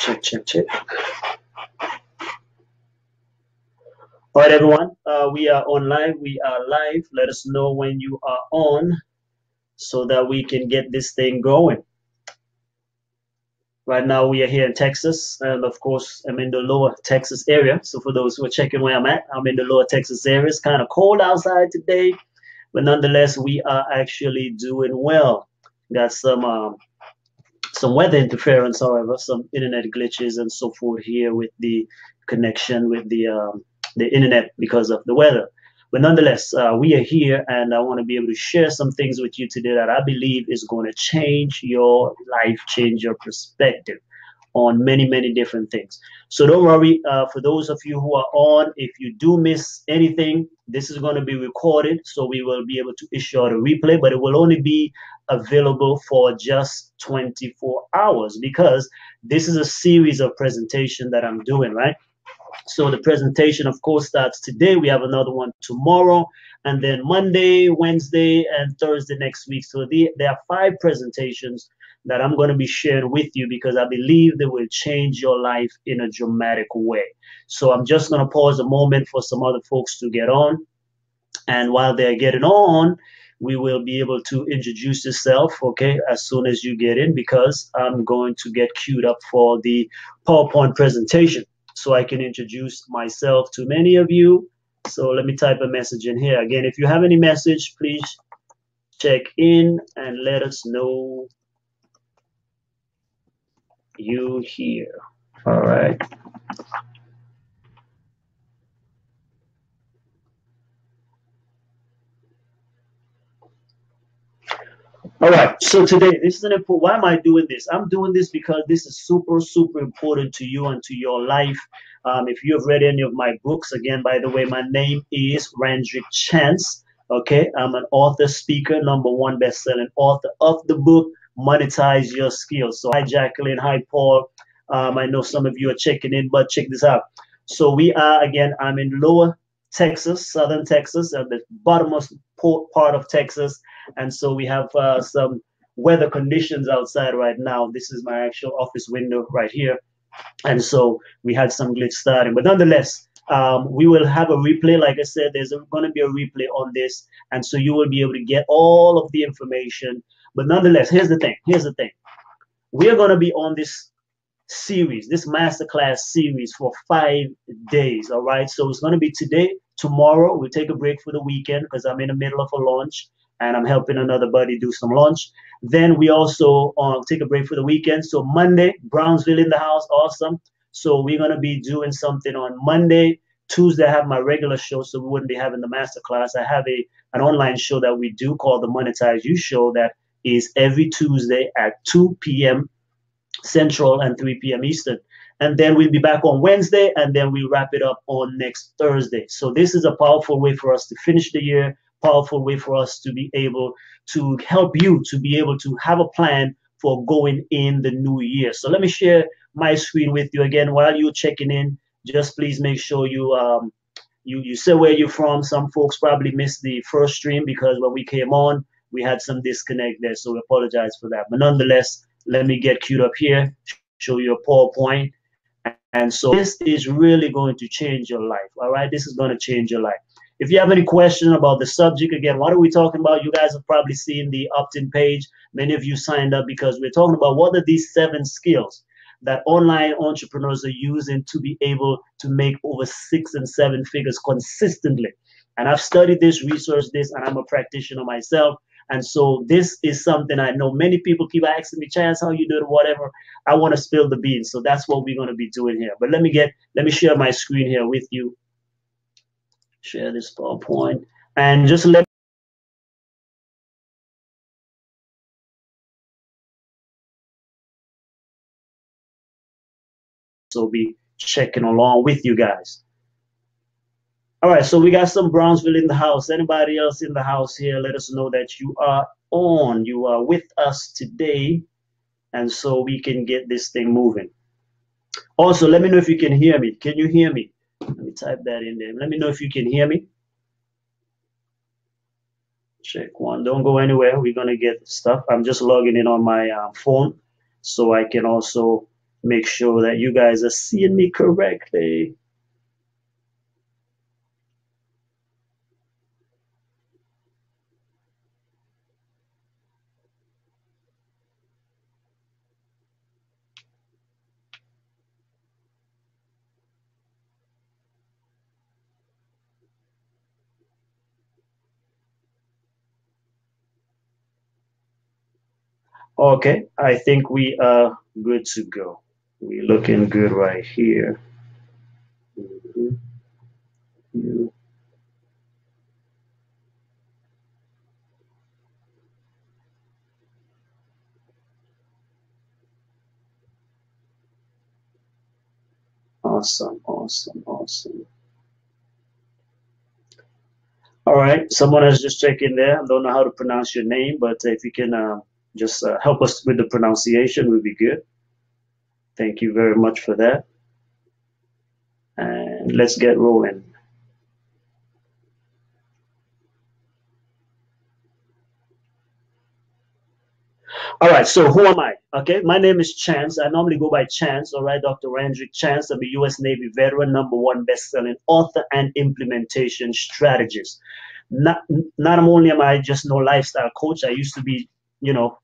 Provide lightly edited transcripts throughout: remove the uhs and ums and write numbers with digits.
Check, check, check. All right, everyone. We are on live. We are live. Let us know when you are on so that we can get this thing going. Right now, we are here in Texas, and of course, I'm in the lower Texas area. So for those who are checking where I'm at, I'm in the lower Texas area. It's kind of cold outside today, but nonetheless, we are actually doing well. Got some weather interference, however, some internet glitches and so forth here with the connection with the internet because of the weather. But nonetheless, we are here, and I want to be able to share some things with you today that I believe is going to change your life, change your perspective on many, many different things. So don't worry. For those of you who are on, if you do miss anything, this is going to be recorded, so we will be able to issue out a replay, but it will only be available for just 24 hours because this is a series of presentation that I'm doing, right? So the presentation, of course, starts today. We have another one tomorrow, and then Monday, Wednesday, and Thursday next week. So there are 5 presentations that I'm going to be sharing with you because I believe they will change your life in a dramatic way. So I'm just going to pause a moment for some other folks to get on. And while they're getting on, we will be able to introduce yourself, okay, as soon as you get in, because I'm going to get queued up for the PowerPoint presentation so I can introduce myself to many of you. So let me type a message in here. Again, if you have any message, please check in and let us know you here. All right. All right. So today, this is an important. Why am I doing this? I'm doing this because this is super, super important to you and to your life. If you have read any of my books, again, by the way, my name is Randrick Chance. Okay, I'm an author, speaker, #1 best-selling author of the book Monetize Your Skills. So hi, Jacqueline. Hi, Paul. I know some of you are checking in, but check this out. So we are, again, I'm in lower Texas, southern Texas, at the bottommost part of Texas. And so we have some weather conditions outside right now. This is my actual office window right here. And so we had some glitch starting. But nonetheless, we will have a replay. Like I said, there's going to be a replay on this. And so you will be able to get all of the information. But nonetheless, here's the thing. Here's the thing. We're going to be on this series, this masterclass series for 5 days. All right. So it's going to be today, tomorrow. We'll take a break for the weekend because I'm in the middle of a launch and I'm helping another buddy do some launch. Then we also take a break for the weekend. So Monday, Brownsville in the house. Awesome. So we're going to be doing something on Monday. Tuesday, I have my regular show, so we wouldn't be having the masterclass. I have an online show that we do called the Monetize You Show that is every Tuesday at 2 p.m. Central and 3 p.m. Eastern. And then we'll be back on Wednesday, and then we wrap it up on next Thursday. So this is a powerful way for us to finish the year, powerful way for us to be able to help you to be able to have a plan for going in the new year. So let me share my screen with you again while you're checking in. Just please make sure you say where you're from. Some folks probably missed the first stream because when we came on, we had some disconnect there. So we apologize for that. But nonetheless, let me get queued up here, show you a PowerPoint. And so this is really going to change your life. All right, this is going to change your life. If you have any question about the subject, again, what are we talking about? You guys have probably seen the opt-in page. Many of you signed up because we're talking about what are these 7 skills that online entrepreneurs are using to be able to make over 6 and 7 figures consistently. And I've studied this, researched this, and I'm a practitioner myself. And so this is something I know many people keep asking me, Chance, how you do it, whatever. I want to spill the beans. So that's what we're going to be doing here. But let me share my screen here with you. Share this PowerPoint. And just let so be checking along with you guys. All right, so we got some Brownsville in the house. Anybody else in the house here? Let us know that you are on. You are with us today. And so we can get this thing moving. Also, let me know if you can hear me. Can you hear me? Let me type that in there. Let me know if you can hear me. Check one. Don't go anywhere. We're going to get stuff. I'm just logging in on my phone so I can also make sure that you guys are seeing me correctly. Okay, I think we are good to go. We're looking good right here. Mhm. You- Awesome, awesome, awesome. All right, someone has just checked in there. I don't know how to pronounce your name, but if you can just help us with the pronunciation, would be good. Thank you very much for that. And let's get rolling. All right, so who am I? Okay, my name is Chance. I normally go by Chance, all right, Dr. Randrick Chance. I'm a U.S. Navy veteran, #1 best-selling author and implementation strategist. Not, not only am I just no lifestyle coach. I used to be, you know,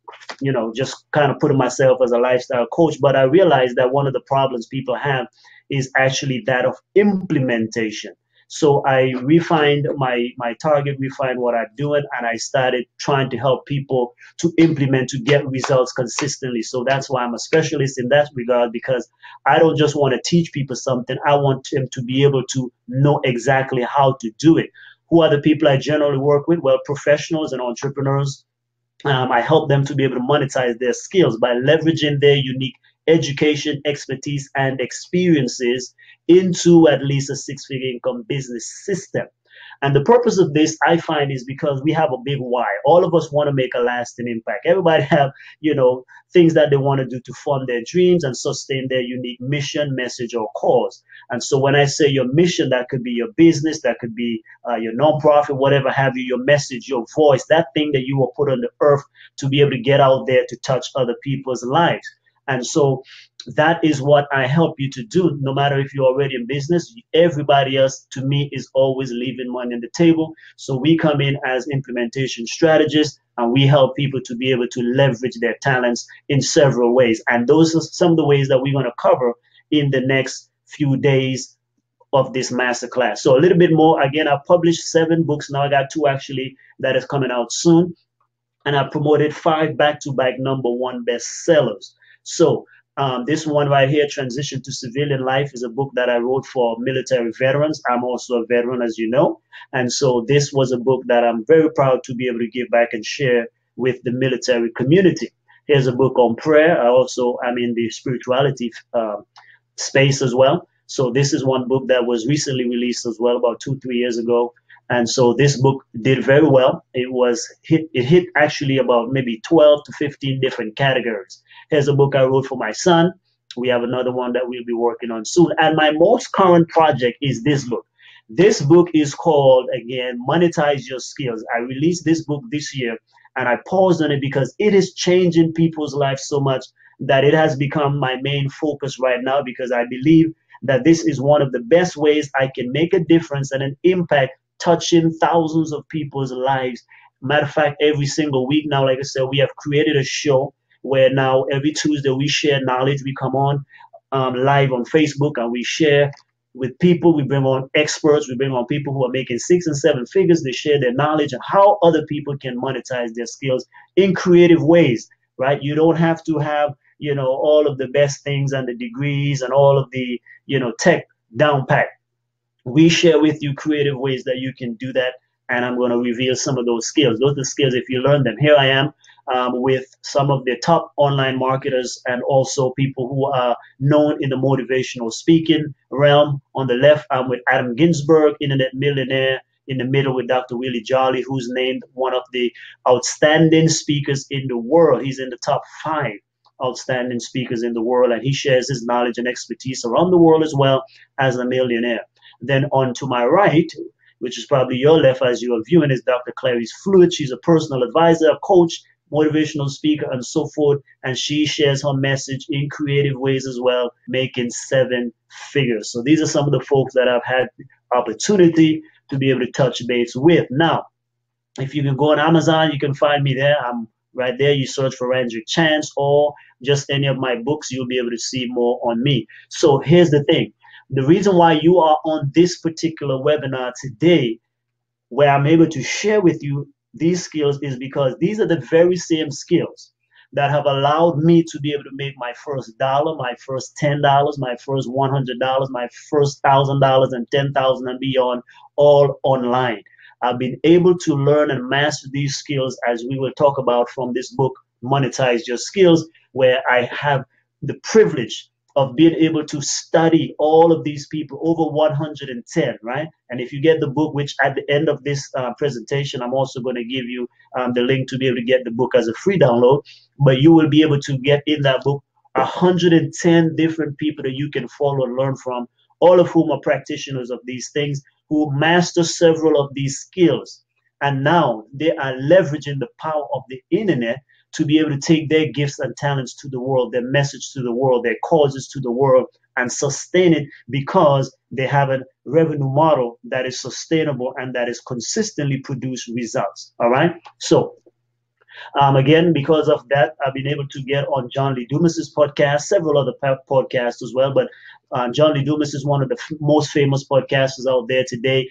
just kind of putting myself as a lifestyle coach, but I realized that one of the problems people have is actually that of implementation. So I refined my target, refined what I'm doing, and I started trying to help people to implement to get results consistently. So that's why I'm a specialist in that regard, because I don't just want to teach people something. I want them to be able to know exactly how to do it. Who are the people I generally work with? Well, professionals and entrepreneurs. I help them to be able to monetize their skills by leveraging their unique education, expertise, and experiences into at least a six-figure income business system. And the purpose of this, I find, is because we have a big why. All of us want to make a lasting impact. Everybody have, things that they want to do to fund their dreams and sustain their unique mission, message, or cause. And so when I say your mission, that could be your business, that could be your nonprofit, whatever have you, your message, your voice, that thing that you were put on the earth to be able to get out there to touch other people's lives. And so that is what I help you to do. No matter if you're already in business, everybody else to me is always leaving money on the table. So we come in as implementation strategists and we help people to be able to leverage their talents in several ways. And those are some of the ways that we're going to cover in the next few days of this masterclass. So a little bit more. Again, I've published 7 books. Now I got 2 actually that is coming out soon, and I promoted 5 back-to-back #1 bestsellers. So this one right here, Transition to Civilian Life, is a book that I wrote for military veterans. I'm also a veteran, as you know. And so this was a book that I'm very proud to be able to give back and share with the military community. Here's a book on prayer. I'm in the spirituality space as well. So this is one book that was recently released as well, about 2, 3 years ago. And so this book did very well. It hit actually about maybe 12 to 15 different categories. Here's a book I wrote for my son. We have another one that we'll be working on soon. And my most current project is this book. This book is called, again, Monetize Your Skills. I released this book this year and I paused on it because it is changing people's lives so much that it has become my main focus right now, because I believe that this is one of the best ways I can make a difference and an impact, touching thousands of people's lives. Matter of fact, every single week now, like I said, we have created a show where now every Tuesday we share knowledge. We come on live on Facebook and we share with people. We bring on experts. We bring on people who are making 6 and 7 figures. They share their knowledge and how other people can monetize their skills in creative ways, right? You don't have to have, all of the best things and the degrees and all of the, tech down pat. We share with you creative ways that you can do that. And I'm going to reveal some of those skills. Those are the skills if you learn them. Here I am with some of the top online marketers and also people who are known in the motivational speaking realm. On the left, I'm with Adam Ginsberg, internet millionaire. In the middle with Dr. Willie Jolly, who's named one of the outstanding speakers in the world. He's in the top 5 outstanding speakers in the world, and he shares his knowledge and expertise around the world as well as a millionaire. Then on to my right, which is probably your left as you are viewing, is Dr. Clarice Fluid. She's a personal advisor, a coach, motivational speaker, and so forth. And she shares her message in creative ways as well, making seven figures. So these are some of the folks that I've had opportunity to be able to touch base with. Now, if you can go on Amazon, you can find me there. I'm right there. You search for Andrew Chance or just any of my books, you'll be able to see more on me. So here's the thing. The reason why you are on this particular webinar today, where I'm able to share with you these skills, is because these are the very same skills that have allowed me to be able to make my first dollar, my first $10, my first $100, my first $1,000 and 10,000 and beyond, all online. I've been able to learn and master these skills, as we will talk about from this book, Monetize Your Skills, where I have the privilege of being able to study all of these people, over 110, right? And if you get the book, which at the end of this presentation, I'm also going to give you the link to be able to get the book as a free download, but you will be able to get in that book 110 different people that you can follow and learn from, all of whom are practitioners of these things, who master several of these skills. And now they are leveraging the power of the internet to be able to take their gifts and talents to the world, their message to the world, their causes to the world, and sustain it because they have a revenue model that is sustainable and that is consistently produce results. All right. So again, because of that, I've been able to get on John Lee Dumas's podcast, several other podcasts as well. But John Lee Dumas is one of the most famous podcasters out there today.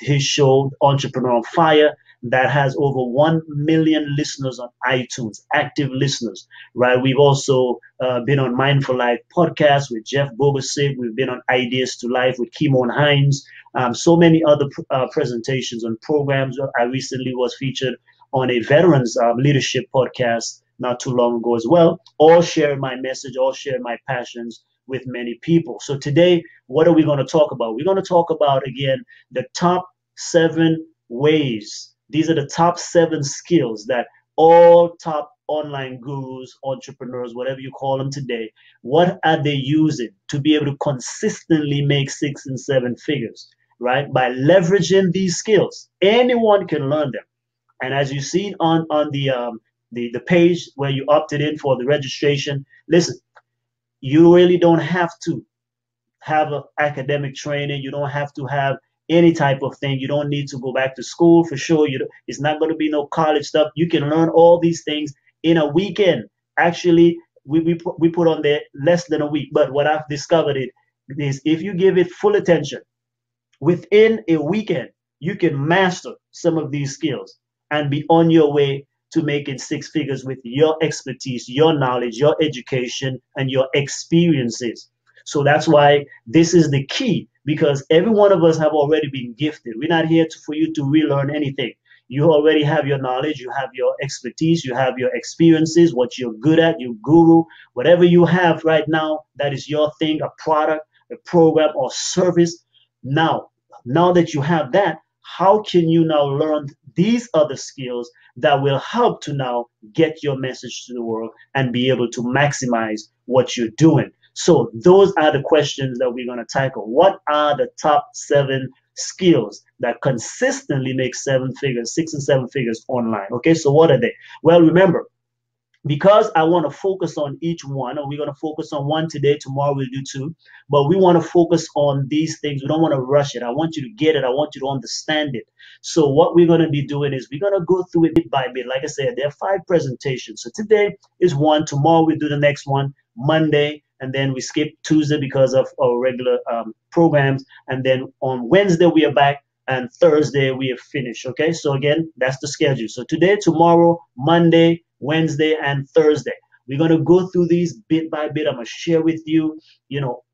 His show, Entrepreneur on Fire, that has over 1 million listeners on iTunes, active listeners, right? We've also been on Mindful Life podcast with Jeff Bobasik. We've been on Ideas to Life with Kimon Hines. So many other presentations and programs. I recently was featured on a veterans leadership podcast not too long ago as well, all share my message, all share my passions with many people. So today, what are we going to talk about? We're going to talk about, again, the top 7 ways. These are the top 7 skills that all top online gurus, entrepreneurs, whatever you call them today, what are they using to be able to consistently make 6 and 7 figures, right? By leveraging these skills. Anyone can learn them. And as you see on the page where you opted in for the registration, listen, you really don't have to have an academic training. You don't have to have any type of thing. You don't need to go back to school for sure. It's not going to be no college stuff. You can learn all these things in a weekend. Actually, we put on there less than a week. But what I've discovered is if you give it full attention, within a weekend, you can master some of these skills and be on your way to making 6 figures with your expertise, your knowledge, your education, and your experiences. So that's why this is the key, because every one of us have already been gifted. We're not here for you to relearn anything. You already have your knowledge, you have your expertise, you have your experiences, what you're good at, your guru, whatever you have right now, that is your thing, a product, a program, or service. Now that you have that, how can you now learn these other skills that will help to now get your message to the world and be able to maximize what you're doing? So those are the questions that we're going to tackle. What are the top 7 skills that consistently make 7 figures, 6 and 7 figures online? Okay, so what are they? Well, remember, because I want to focus on each one, and we're going to focus on one today, tomorrow we'll do 2, but we want to focus on these things. We don't want to rush it. I want you to get it. I want you to understand it. So what we're going to be doing is we're going to go through it bit by bit. Like I said, there are 5 presentations. So today is one, tomorrow we'll do the next one, Monday, and then we skip Tuesday because of our regular programs, and then on Wednesday we are back, and Thursday we have finished. Okay, so again, that's the schedule. So today, tomorrow, Monday, Wednesday, and Thursday. We're going to go through these bit by bit. I'm going to share with you,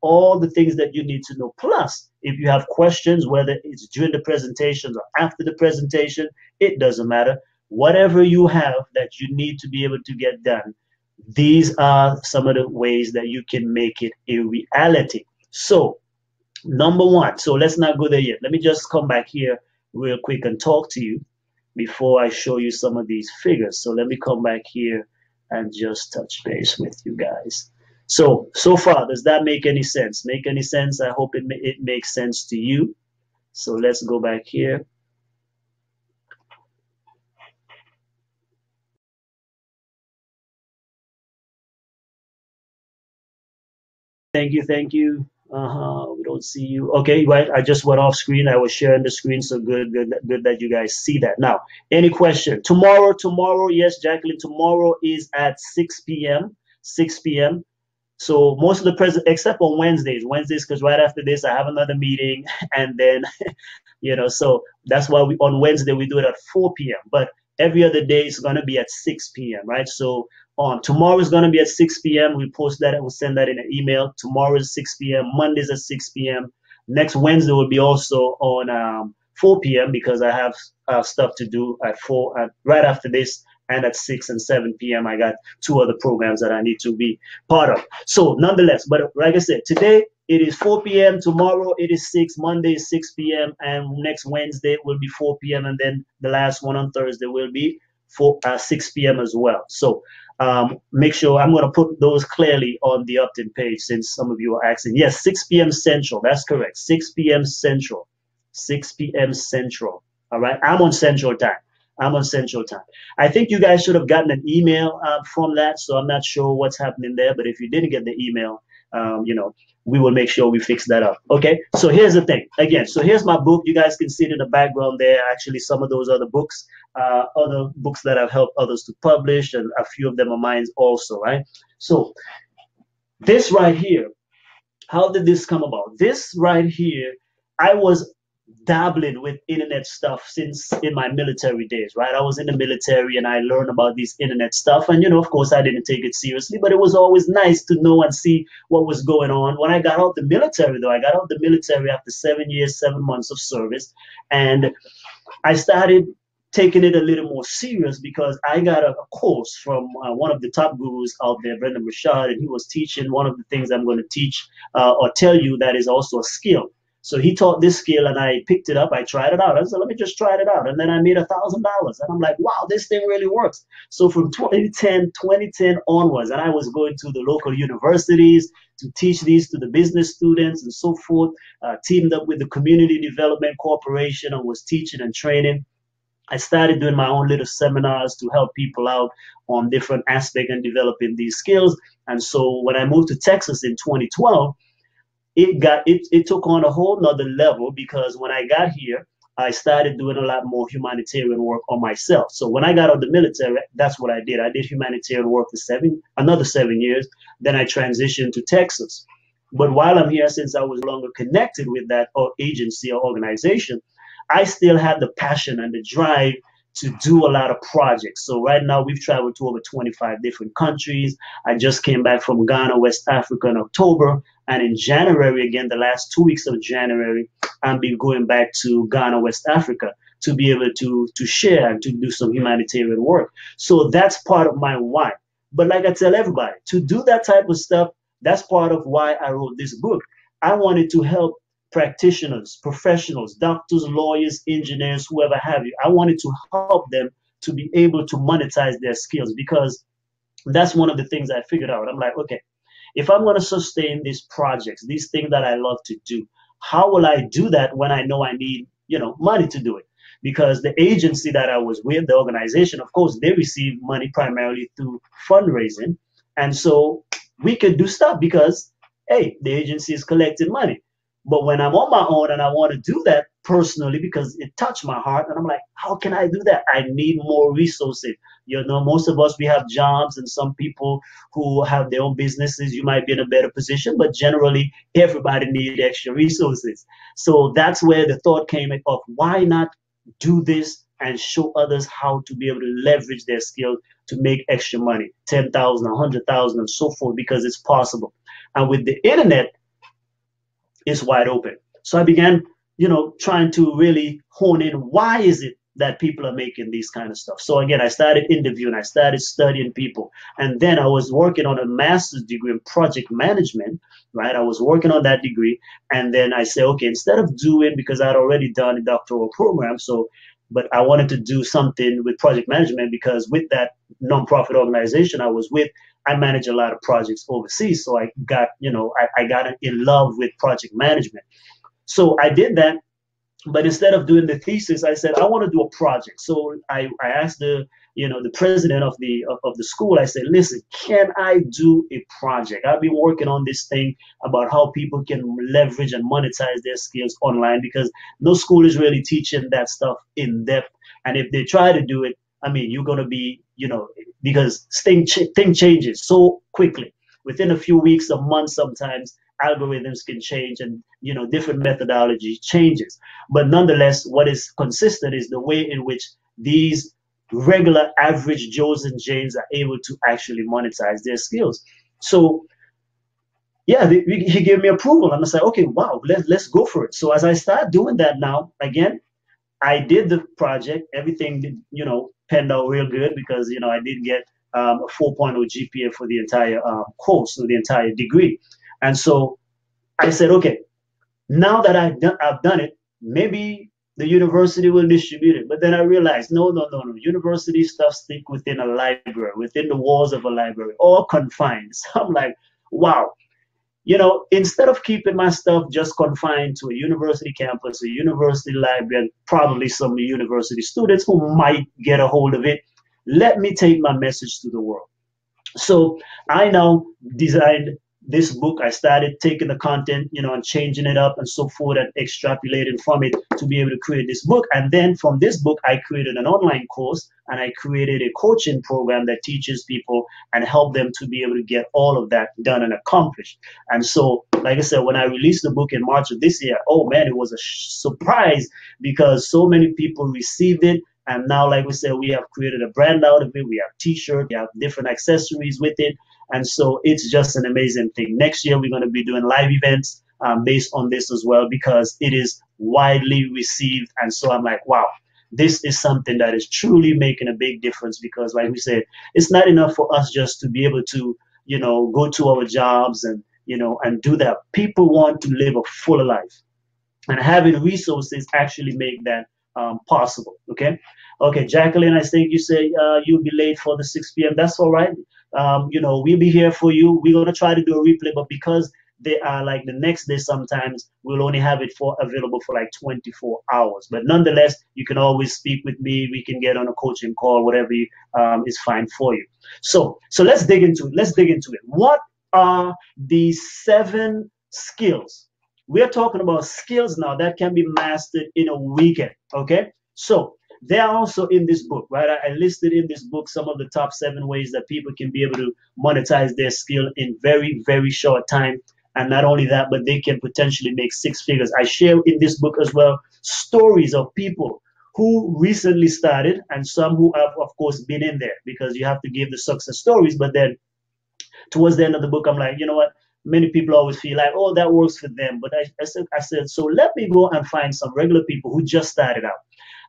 all the things that you need to know. Plus, if you have questions, whether it's during the presentations or after the presentation, it doesn't matter. Whatever you have that you need to be able to get done, these are some of the ways that you can make it a reality. So, number 1, so let's not go there yet. Let me just come back here real quick and talk to you before I show you some of these figures. So let me come back here and just touch base with you guys. So far, does that make any sense? Make any sense? I hope it makes sense to you. So let's go back here. Thank you, thank you. We don't see you. Okay, right. I just went off screen. I was sharing the screen, so good, good, good that you guys see that. Now, any question? Tomorrow, yes, Jacqueline. Tomorrow is at 6 p.m. 6 p.m. So most of the present, except on Wednesdays, because right after this I have another meeting, and then so that's why we on Wednesday we do it at 4 p.m. But every other day is gonna be at 6 p.m. Right? So on tomorrow is gonna be at 6 p.m. We post that and we'll send that in an email. Tomorrow is 6 p.m. Monday's at 6 p.m. Next Wednesday will be also on 4 p.m. because I have stuff to do at right after this, and at 6 and 7 p.m. I got two other programs that I need to be part of. So nonetheless, but like I said, today it is 4 p.m. Tomorrow it is 6. Monday is 6 p.m. And next Wednesday will be 4 p.m. And then the last one on Thursday will be 6 p.m. as well. So make sure I'm going to put those clearly on the Upton page since some of you are asking. Yes, 6 p.m. Central. That's correct. 6 p.m. Central. 6 p.m. Central. All right. I'm on Central Time. I'm on Central Time. I think you guys should have gotten an email from that, so I'm not sure what's happening there. But if you didn't get the email, we will make sure we fix that up. Okay. So here's the thing. Again, so here's my book. You guys can see it in the background there. Actually, some of those other books that I've helped others to publish, and a few of them are mine also. Right. So this right here, how did this come about? This right here, I was dabbling with internet stuff since in my military days, right? I was in the military and I learned about this internet stuff. And, of course, I didn't take it seriously, but it was always nice to know and see what was going on. When I got out the military, though, I got out the military after 7 years, 7 months of service. And I started taking it a little more serious because I got a course from one of the top gurus out there, Brendan Rashad, and he was teaching one of the things I'm going to teach or tell you that is also a skill. So he taught this skill and I picked it up. I tried it out. I said, let me just try it out. And then I made $1,000. And I'm like, wow, this thing really works. So from 2010 onwards, and I was going to the local universities to teach these to the business students and so forth, teamed up with the Community Development Corporation and was teaching and training. I started doing my own little seminars to help people out on different aspects and developing these skills. And so when I moved to Texas in 2012, it took on a whole nother level because when I got here, I started doing a lot more humanitarian work on myself. So when I got out of the military, that's what I did. I did humanitarian work for another 7 years. Then I transitioned to Texas. But while I'm here, since I was no longer connected with that agency or organization, I still had the passion and the drive to do a lot of projects. So right now we've traveled to over 25 different countries. I just came back from Ghana, West Africa in October. And in January, again, the last 2 weeks of January, I'll be going back to Ghana, West Africa to be able to share and to do some humanitarian work. So that's part of my why. But like I tell everybody, to do that type of stuff, that's part of why I wrote this book. I wanted to help practitioners, professionals, doctors, lawyers, engineers, whoever have you. I wanted to help them to be able to monetize their skills because that's one of the things I figured out. I'm like, okay, if I'm going to sustain these projects, these things that I love to do, how will I do that when I know I need, money to do it? Because the agency that I was with, the organization, of course, they receive money primarily through fundraising. And so we could do stuff because, hey, the agency is collecting money. But when I'm on my own and I want to do that personally because it touched my heart, and I'm like, how can I do that? I need more resources. Most of us, we have jobs, and some people who have their own businesses, you might be in a better position, but generally everybody needs extra resources. So that's where the thought came of why not do this and show others how to be able to leverage their skills to make extra money, 10,000, 100,000, and so forth, because it's possible. And with the internet, it's wide open. So I began, trying to really hone in why is it that people are making these kind of stuff. So again, I started interviewing, I started studying people, and then I was working on a master's degree in project management, right? I was working on that degree, and then I said, okay, instead of doing, because I'd already done a doctoral program, but I wanted to do something with project management because with that nonprofit organization I was with, I manage a lot of projects overseas. So I got, I got in love with project management. So I did that. But instead of doing the thesis, I said, I want to do a project. So I asked the the president of the school. I said, listen, can I do a project? I've been working on this thing about how people can leverage and monetize their skills online, because no school is really teaching that stuff in depth. And if they try to do it, I mean, you're going to be, because thing changes so quickly. Within a few weeks, a month, sometimes algorithms can change, and different methodology changes. But nonetheless, what is consistent is the way in which these regular average Joes and Janes are able to actually monetize their skills. So yeah, he gave me approval, and I said, okay, wow, let's go for it. So as I start doing that now, again, I did the project. Everything, panned out real good, because I did get a 4.0 GPA for the entire course, or the entire degree. And so I said, okay, now that I've done it, maybe the university will distribute it. But then I realized, no, no, no, no. University stuff stick within a library, within the walls of a library, all confined. So I'm like, wow. Instead of keeping my stuff just confined to a university campus, a university library, and probably some university students who might get a hold of it, let me take my message to the world. So I now designed this book. I started taking the content, and changing it up and so forth, and extrapolating from it to be able to create this book. And then from this book, I created an online course, and I created a coaching program that teaches people and help them to be able to get all of that done and accomplished. And so, like I said, when I released the book in March of this year, oh man, it was a surprise, because so many people received it. And now, like we said, we have created a brand out of it. We have t-shirts, we have different accessories with it. And so it's just an amazing thing. Next year, we're going to be doing live events based on this as well, because it is widely received. And so I'm like, wow, this is something that is truly making a big difference, because like we said, it's not enough for us just to be able to, go to our jobs and, and do that. People want to live a fuller life, and having resources actually make that possible. Okay, Jacqueline, I think you say you'll be late for the 6 p.m. That's all right. We'll be here for you. We're gonna try to do a replay, but because they are like the next day, sometimes we'll only have it available for like 24 hours. But nonetheless, you can always speak with me. We can get on a coaching call, whatever is fine for you. So let's dig into it. What are the 7 skills? We are talking about skills now that can be mastered in a weekend. Okay, so they are also in this book, right? I listed in this book some of the top 7 ways that people can be able to monetize their skill in very, very short time. And not only that, but they can potentially make 6 figures. I share in this book as well stories of people who recently started, and some who have, of course, been in there, because you have to give the success stories. But then towards the end of the book, I'm like, you know what? Many people always feel like, oh, that works for them. But I said, so let me go and find some regular people who just started out.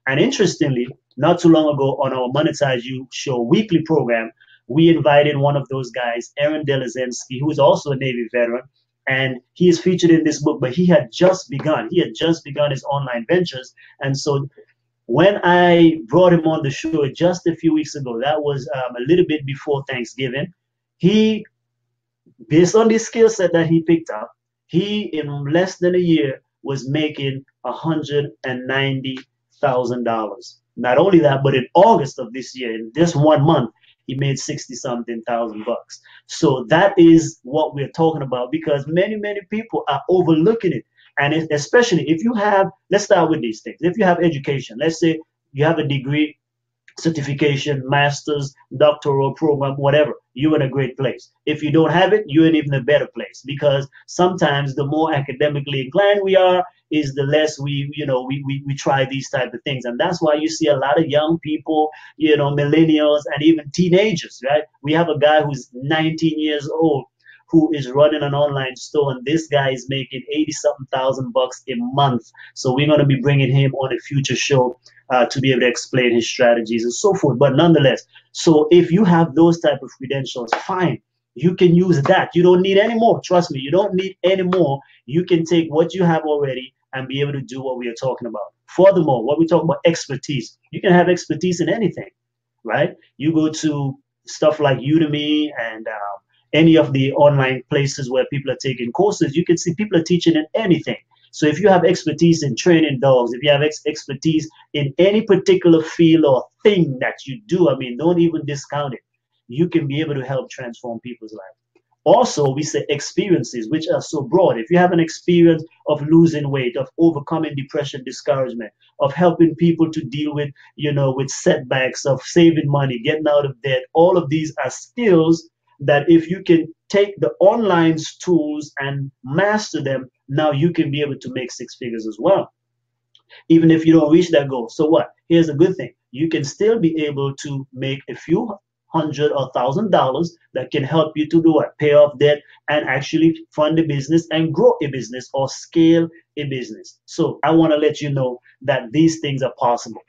And interestingly, not too long ago on our Monetize You Show weekly program, we invited one of those guys, Aaron Delazensky, who is also a Navy veteran. And he is featured in this book, but he had just begun. His online ventures. And so when I brought him on the show just a few weeks ago, that was a little bit before Thanksgiving, he, based on the skill set that he picked up, he, in less than a year, was making $190,000. Not only that, but in August of this year, in just 1 month, he made 60-something thousand bucks. So that is what we're talking about, because many, many people are overlooking it. And especially if you have, let's start with these things. If you have education, let's say you have a degree, certification, master's, doctoral program, whatever, you're in a great place. If you don't have it, you're in even a better place, because sometimes the more academically inclined we are, is the less we try these type of things. And that's why you see a lot of young people, millennials and even teenagers, right? We have a guy who's 19 years old who is running an online store, and this guy is making 80-something thousand bucks a month. So we're going to be bringing him on a future show to be able to explain his strategies and so forth. But nonetheless, so if you have those type of credentials, fine, you can use that. You don't need any more. Trust me, you don't need any more. You can take what you have already and be able to do what we are talking about. Furthermore, what we talk about expertise, you can have expertise in anything, right? You go to stuff like Udemy and any of the online places where people are taking courses, you can see people are teaching in anything. So if you have expertise in training dogs, if you have expertise in any particular field or thing that you do, I mean, don't even discount it. You can be able to help transform people's lives. Also, we say experiences, which are so broad. If you have an experience of losing weight, of overcoming depression, discouragement, of helping people to deal with, with setbacks, of saving money, getting out of debt, all of these are skills that if you can take the online tools and master them, now you can be able to make six figures as well, even if you don't reach that goal. So what? Here's a good thing. You can still be able to make a few hundred or $1,000 that can help you to do what? Pay off debt and actually fund a business and grow a business or scale a business. So I want to let you know that these things are possible.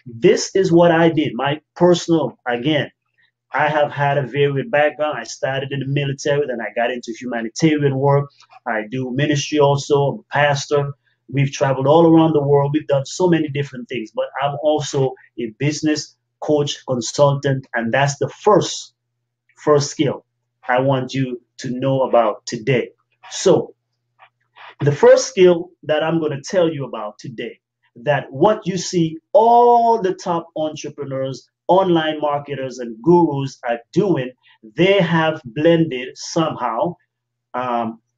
This is what I did. My personal, again, I have had a varied background. I started in the military, then I got into humanitarian work. I do ministry also. I'm a pastor. We've traveled all around the world. We've done so many different things, but I'm also a business coach, consultant, and that's the first skill I want you to know about today. So the first skill that I'm going to tell you about today, that what you see all the top entrepreneurs, online marketers, and gurus are doing, they have blended somehow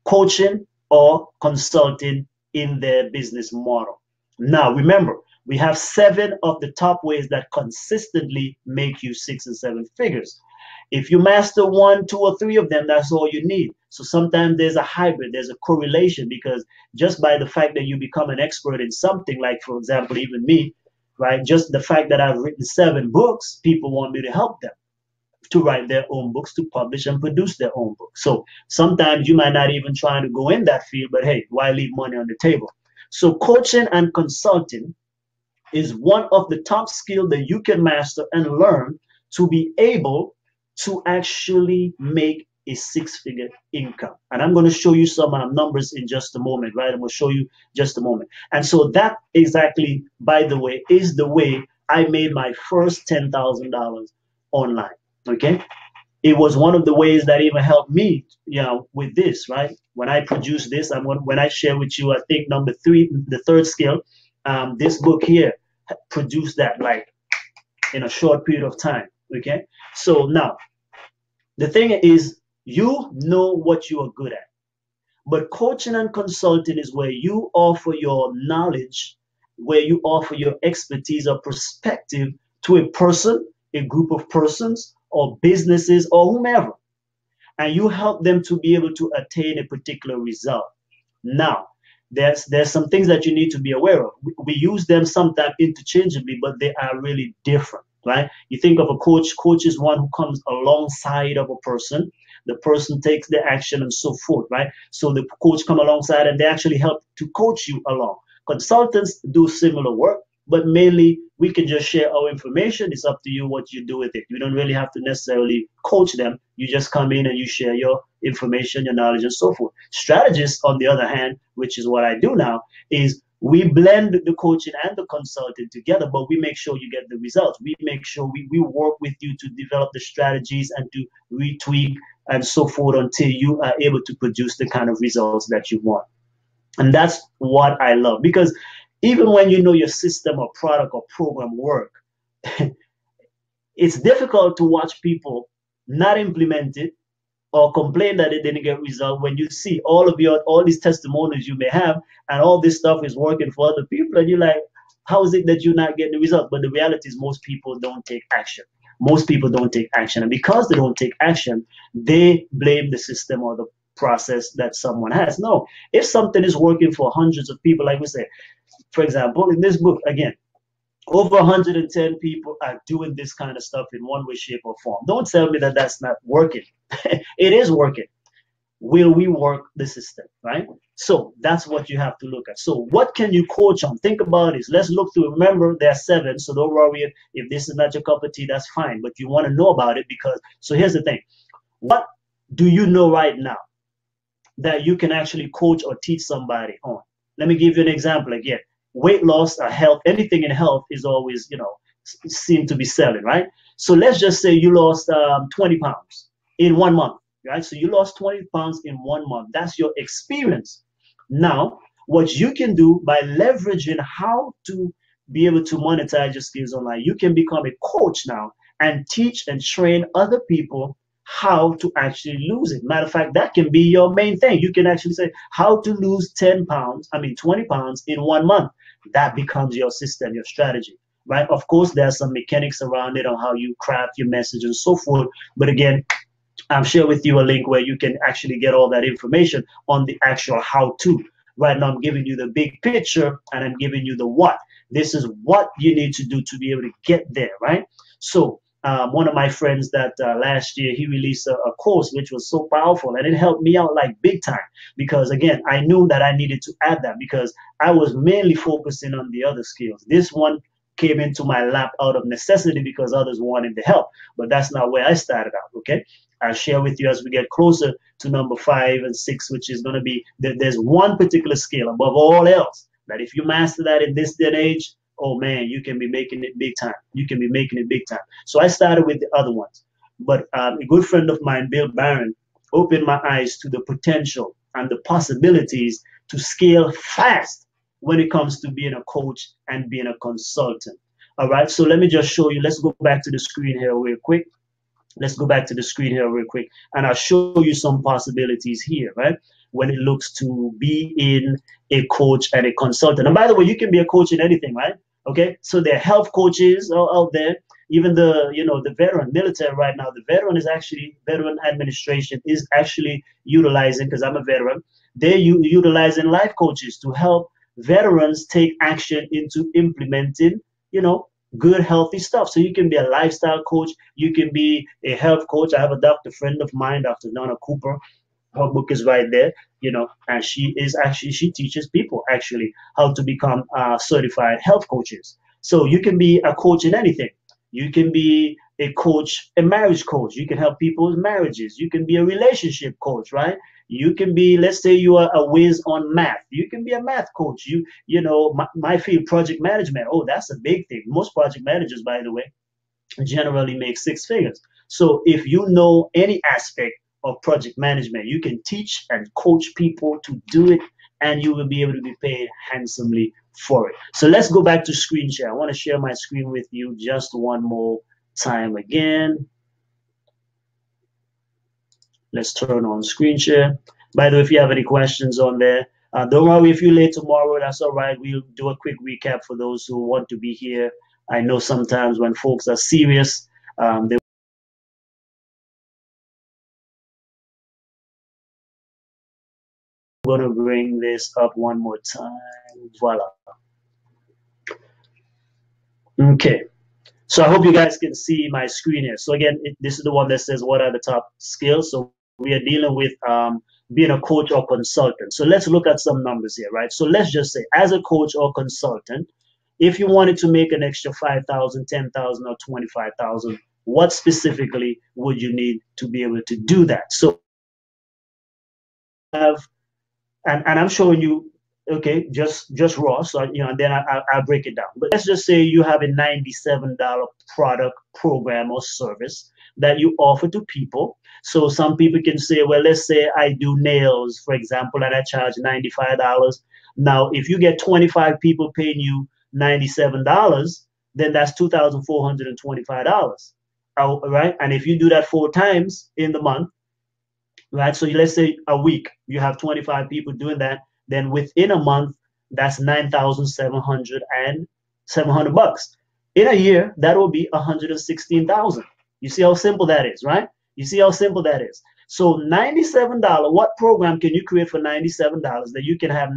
coaching or consulting in their business model. Now, remember, we have 7 of the top ways that consistently make you 6 and 7 figures. If you master 1, 2, or 3 of them, that's all you need. So sometimes there's a hybrid, there's a correlation, because just by the fact that you become an expert in something, like, for example, even me, right? Just the fact that I've written 7 books, people want me to help them to write their own books, to publish and produce their own books. So sometimes you might not even try to go in that field, but hey, why leave money on the table? So coaching and consulting is one of the top skills that you can master and learn to be able to actually make a 6-figure income. And I'm going to show you some numbers in just a moment, right? I'm going to show you just a moment. And so that exactly, by the way, is the way I made my first $10,000 online. Okay. It was one of the ways that even helped me, with this, right? When I produce this, when I share with you, I think number 3, the third skill, this book here produced that like in a short period of time. Okay. So now the thing is, you know what you are good at, but coaching and consulting is where you offer your knowledge, where you offer your expertise or perspective to a person, a group of persons, or businesses, or whomever, and you help them to be able to attain a particular result. Now, there's some things that you need to be aware of. We use them sometimes interchangeably, but they are really different, right? You think of a coach. Coach is one who comes alongside of a person. The person takes the action and so forth, right? So the coach come alongside and they actually help to coach you along. Consultants do similar work, but mainly we can just share our information. It's up to you what you do with it. You don't really have to necessarily coach them. You just come in and you share your information, your knowledge, and so forth. Strategists, on the other hand, which is what I do now, is we blend the coaching and the consulting together, but we make sure you get the results. We make sure we work with you to develop the strategies and to retweak and so forth until you are able to produce the kind of results that you want. And that's what I love, because even when you know your system or product or program work, it's difficult to watch people not implement it or complain that it didn't get result when you see all these testimonials you may have and all this stuff is working for other people, and you're like, how is it that you're not getting the result? But the reality is most people don't take action. Most people don't take action, and because they don't take action, they blame the system or the process that someone has. No, if something is working for hundreds of people, like we said, for example, in this book, again, over 110 people are doing this kind of stuff in one way, shape, or form. Don't tell me that that's not working. It is working. Will we work the system, right? So that's what you have to look at. So what can you coach on? Think about this. Let's look through. Remember, there are 7, so don't worry if this is not your cup of tea, that's fine. But you want to know about it because, so here's the thing. What do you know right now that you can actually coach or teach somebody on? Let me give you an example again. Weight loss or health, anything in health is always, seem to be selling, right? So let's just say you lost 20 pounds in 1 month, right? So you lost 20 pounds in 1 month. That's your experience. Now, what you can do by leveraging how to be able to monetize your skills online, you can become a coach now and teach and train other people how to actually lose it. Matter of fact, that can be your main thing. You can actually say how to lose 10 pounds, 20 pounds in 1 month. That becomes your system, your strategy, right? Of course, there's some mechanics around it on how you craft your message and so forth. But again, I'm share with you a link where you can actually get all that information on the actual how to. Right now, I'm giving you the big picture and I'm giving you the what. This is what you need to do to be able to get there, right? So, one of my friends that last year he released a course which was so powerful and it helped me out like big time because again I knew that I needed to add that because I was mainly focusing on the other skills. This one came into my lap out of necessity because others wanted the help, but that's not where I started out. Okay, I'll share with you as we get closer to number 5 and 6, which is going to be that there's one particular skill above all else that if you master that in this day and age, oh man, you can be making it big time. You can be making it big time. So I started with the other ones. But a good friend of mine, Bill Barron, opened my eyes to the potential and the possibilities to scale fast when it comes to being a coach and being a consultant. All right, so let me just show you. Let's go back to the screen here real quick. Let's go back to the screen here real quick, and I'll show you some possibilities here, right? When it looks to be in a coach and a consultant. And by the way, you can be a coach in anything, right? Okay, so there are health coaches out there. Even the veteran military right now, the veteran administration is actually utilizing, because I'm a veteran, they're utilizing life coaches to help veterans take action into implementing, good healthy stuff. So you can be a lifestyle coach, you can be a health coach. I have a doctor friend of mine, Dr. Donna Cooper. Her book is right there, and she teaches people actually how to become certified health coaches. So you can be a coach in anything. You can be a coach, a marriage coach. You can help people's marriages. You can be a relationship coach, right? You can be, let's say you are a whiz on math. You can be a math coach. My field, project management. Oh, that's a big thing. Most project managers, by the way, generally make 6 figures. So if you know any aspect of project management, you can teach and coach people to do it, and you will be able to be paid handsomely for it. So let's go back to screen share. I want to share my screen with you just one more time again. Let's turn on screen share. By the way, if you have any questions on there, don't worry if you're late tomorrow, that's all right. We'll do a quick recap for those who want to be here. I know sometimes when folks are serious, they going to bring this up one more time. Voila. Okay. So I hope you guys can see my screen here. So again, this is the one that says what are the top skills. So we are dealing with being a coach or consultant. So let's look at some numbers here, right? So let's just say as a coach or consultant, if you wanted to make an extra 5,000, 10,000, or 25,000, what specifically would you need to be able to do that? So and I'm showing you, okay, just raw. So and then I'll break it down. But let's just say you have a $97 product, program, or service that you offer to people. So some people can say, well, let's say I do nails, for example, and I charge $95. Now, if you get 25 people paying you $97, then that's $2,425. All right, and if you do that 4 times in the month, right? So let's say a week, you have 25 people doing that. Then within a month, that's 9,700 and $700. In a year, that will be 116,000. You see how simple that is, right? You see how simple that is. So $97, what program can you create for $97 that you can have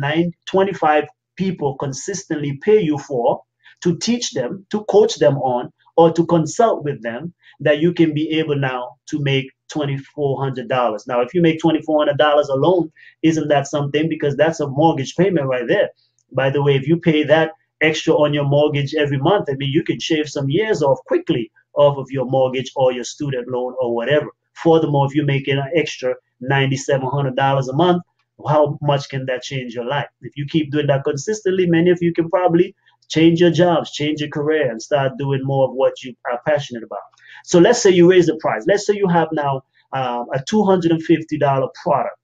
25 people consistently pay you for to teach them, to coach them on, or to consult with them, that you can be able now to make $2,400. Now, if you make $2,400 alone, isn't that something? Because that's a mortgage payment right there. By the way, if you pay that extra on your mortgage every month, I mean, you can shave some years off quickly off of your mortgage or your student loan or whatever. Furthermore, if you're making an extra $9,700 a month, how much can that change your life? If you keep doing that consistently, many of you can probably change your jobs, change your career, and start doing more of what you are passionate about. So let's say you raise the price. Let's say you have now a $250 product.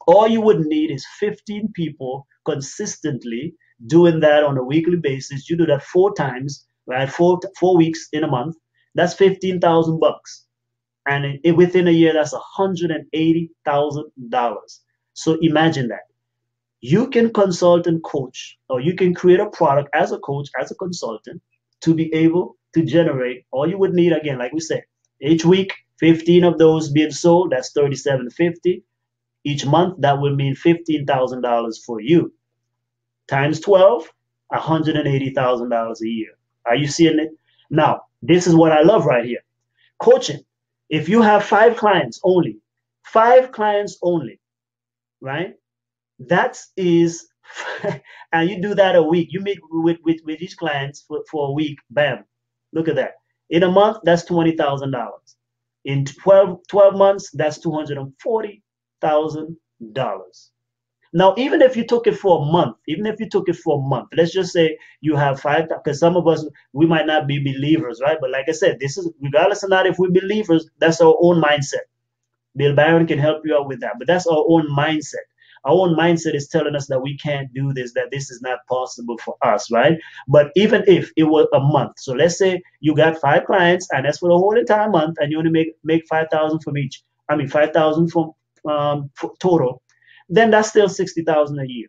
All you would need is 15 people consistently doing that on a weekly basis, you do that 4 times, right? Four weeks in a month. That's $15,000, and within a year, that's $180,000. So imagine that. You can consult and coach, or you can create a product as a coach, as a consultant, to be able to generate. All you would need, again, like we said, each week, 15 of those being sold, that's 3750. Each month, that will mean $15,000 for you. Times 12, $180,000 a year. Are you seeing it? Now, this is what I love right here. Coaching. If you have 5 clients only, right? That is, and you do that a week. You meet with these clients for a week. Bam. Look at that. In a month, that's $20,000. In 12 months, that's $240,000. Now, even if you took it for a month, let's just say you have 5, because some of us, we might not be believers, right? But like I said, this is, regardless of not if we're believers, that's our own mindset. Bill Barron can help you out with that, but that's our own mindset. Our own mindset is telling us that we can't do this, that this is not possible for us, right? But even if it was a month, so let's say you got 5 clients, and that's for the whole entire month, and you only make 5,000 from each. I mean, 5,000 from total. Then that's still 60,000 a year.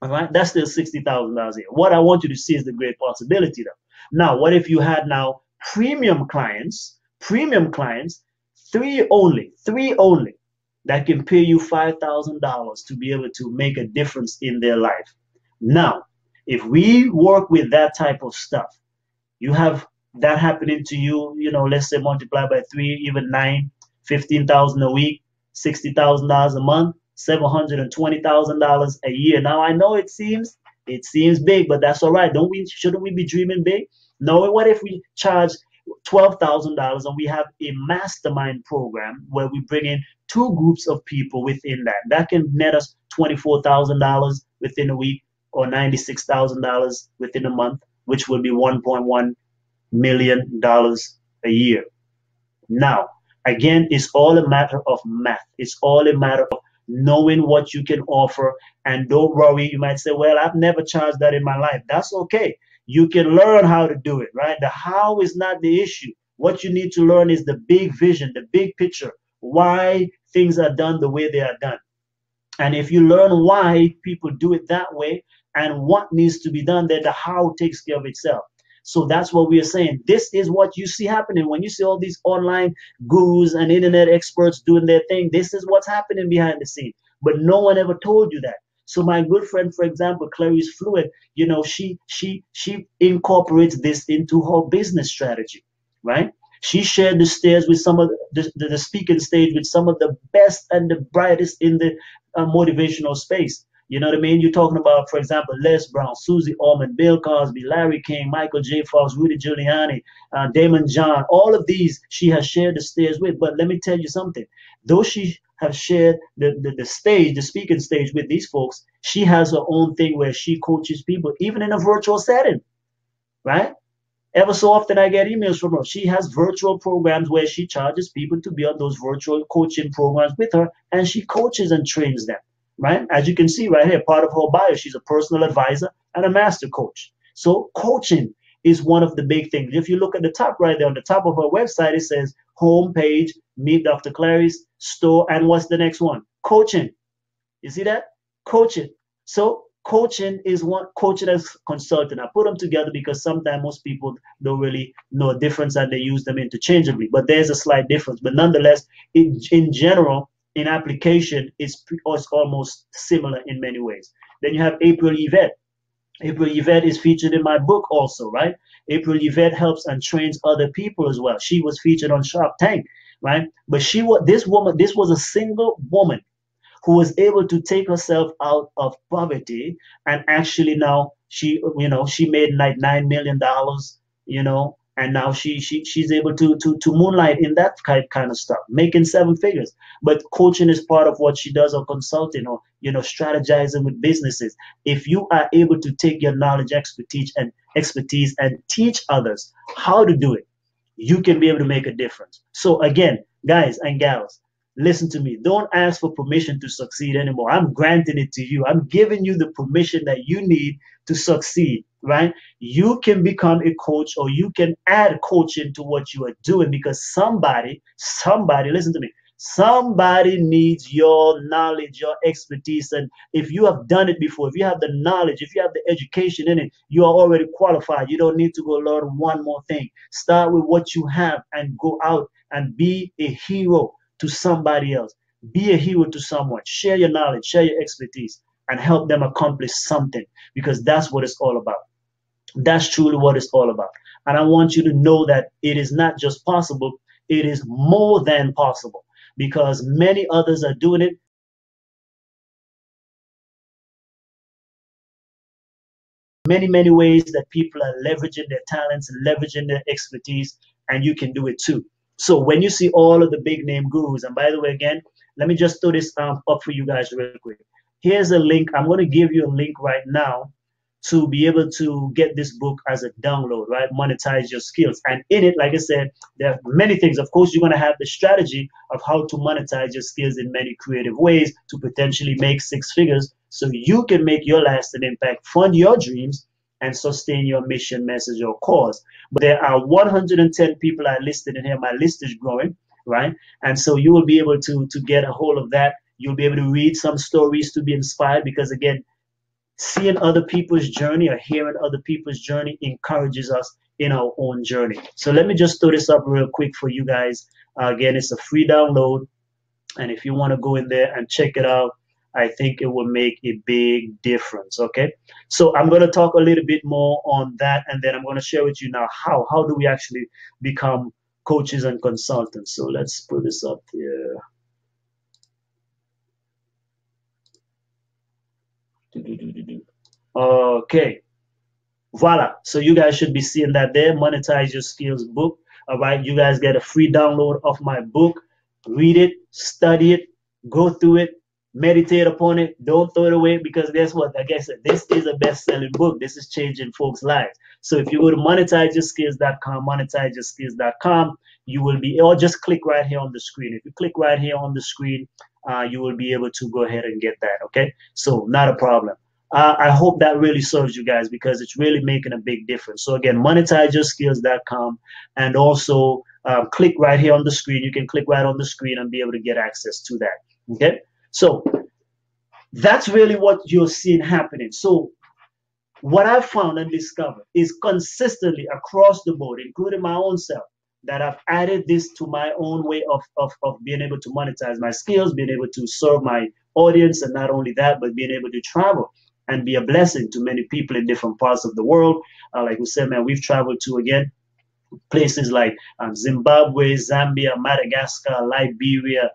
All right, that's still $60,000 a year. What I want you to see is the great possibility, though. Now, what if you had now premium clients, three only, that can pay you $5,000 to be able to make a difference in their life. Now, if we work with that type of stuff, you have that happening to you, let's say multiply by 3, even 9, 15,000 a week, $60,000 a month, $720,000 a year. Now I know it seems big, but that's all right. Shouldn't we be dreaming big? No, what if we charge $12,000 and we have a mastermind program where we bring in 2 groups of people within that? That can net us $24,000 within a week, or $96,000 within a month, which will be $1.1 million a year. Now, again, it's all a matter of math. It's all a matter of knowing what you can offer. And don't worry, you might say, well, I've never charged that in my life. That's okay. You can learn how to do it, right? The how is not the issue. What you need to learn is the big vision, the big picture, why things are done the way they are done. And if you learn why people do it that way and what needs to be done, then the how takes care of itself. So that's what we are saying. This is what you see happening when you see all these online gurus and internet experts doing their thing. This is what's happening behind the scene. But no one ever told you that. So my good friend, for example, Clarice Fluid, she incorporates this into her business strategy, right? She shared the stage with some of the speaking stage with some of the best and the brightest in the motivational space. You know what I mean? You're talking about, for example, Les Brown, Susie Orman, Bill Cosby, Larry King, Michael J. Fox, Rudy Giuliani, Damon John. All of these she has shared the stage with. But let me tell you something. Though she has shared the stage, the speaking stage with these folks, she has her own thing where she coaches people, even in a virtual setting, right? Ever so often I get emails from her. She has virtual programs where she charges people to be on those virtual coaching programs with her, and she coaches and trains them, right? As you can see right here, part of her bio, she's a personal advisor and a master coach. So coaching is one of the big things. If you look at the top right there, on the top of her website, it says homepage, meet Dr. Clary's store, and what's the next one? Coaching. You see that? Coaching. So coaching is coaching as consultant. I put them together because sometimes most people don't really know a difference and they use them interchangeably. But there's a slight difference. But nonetheless, in general, in application, it's almost similar in many ways. Then you have April Yvette. April Yvette is featured in my book also, right? April Yvette helps and trains other people as well. She was featured on Shark Tank, right? But this was a single woman who was able to take herself out of poverty, and actually now she made like $9 million, and now she's able to moonlight in that kind of stuff, making 7 figures. But coaching is part of what she does, or consulting, or strategizing with businesses. If you are able to take your knowledge, expertise and teach others how to do it, you can be able to make a difference. So again, guys and gals, Listen to me. Don't ask for permission to succeed anymore. I'm granting it to you. I'm giving you the permission that you need to succeed, right? You can become a coach, or you can add coaching to what you are doing, because listen to me. Somebody needs your knowledge, your expertise. And if you have done it before, if you have the knowledge, if you have the education in it, you are already qualified. You don't need to go learn one more thing. Start with what you have and go out and be a hero to somebody else. Be a hero to someone. Share your knowledge, share your expertise, and help them accomplish something, because that's what it's all about. That's truly what it's all about. And I want you to know that it is not just possible, it is more than possible, because many others are doing it. Many ways that people are leveraging their talents and leveraging their expertise, and you can do it too. So when you see all of the big name gurus, and by the way, again, let me just throw this up for you guys real quick. Here's a link. I'm going to give you a link right now to be able to get this book as a download, right? Monetize your skills. And in it, like I said, there are many things. Of course, you're going to have the strategy of how to monetize your skills in many creative ways to potentially make six figures, so you can make your lasting impact, fund your dreams, and sustain your mission, message, or cause. But there are 110 people I listed in here. My list is growing, right? And so you will be able to get a hold of that. You'll be able to read some stories to be inspired, because again, seeing other people's journey or hearing other people's journey encourages us in our own journey. So let me just throw this up real quick for you guys. Again, it's a free download. And if you want to go in there and check it out, I think it will make a big difference. Okay. So I'm going to talk a little bit more on that. And then I'm going to share with you now how do we actually become coaches and consultants. So let's put this up here. Okay. Voila. So you guys should be seeing that there. Monetize Your Skills book. All right. You guys get a free download of my book. Read it, study it, go through it, meditate upon it. Don't throw it away, because guess what? Like I said, this is a best-selling book. This is changing folks' lives. So if you go to monetizeyoursskills.com, monetizeyoursskills.com, you will be, or just click right here on the screen. If you click right here on the screen, you will be able to go ahead and get that. Okay. So not a problem. I hope that really serves you guys, because it's really making a big difference. So again, monetizeyoursskills.com, and also click right here on the screen. You can click right on the screen and be able to get access to that. Okay. So that's really what you're seeing happening. So what I've found and discovered is consistently across the board, including my own self, that I've added this to my own way of being able to monetize my skills, being able to serve my audience, and not only that, but being able to travel and be a blessing to many people in different parts of the world. Like we said, man, we've traveled to, again, places like Zimbabwe, Zambia, Madagascar, Liberia,